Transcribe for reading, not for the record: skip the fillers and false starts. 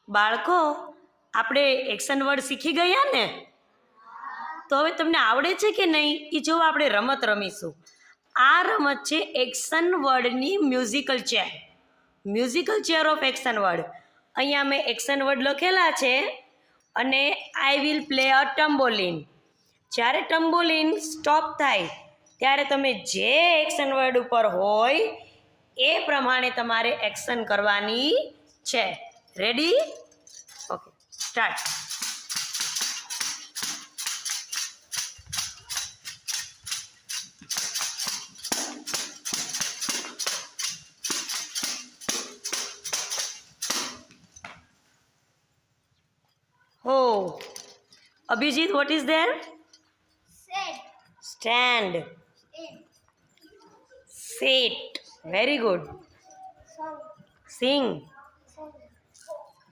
બાળકો આપણે action word શીખી ગયા ને, તો હવે તમને આવડે છે કે નહીં એ જો આપણે રમત રમીશું. આ રમત છે એક્શન વર્ડની musical chair. Musical chair of action word. અહીંયા મેં એક્શન વર્ડ લખેલા છે અને આઈ વિલ પ્લે અ ટમ્બોલિન. જ્યારે ટમ્બોલિન સ્ટોપ થાય ત્યારે તમે જે એક્શન વર્ડ ઉપર હોય એ પ્રમાણે તમારે એક્શન કરવાની છે. Ready? Okay, start. Oh, Abhijit, what is there? Stand. Sit. Very good. Sing.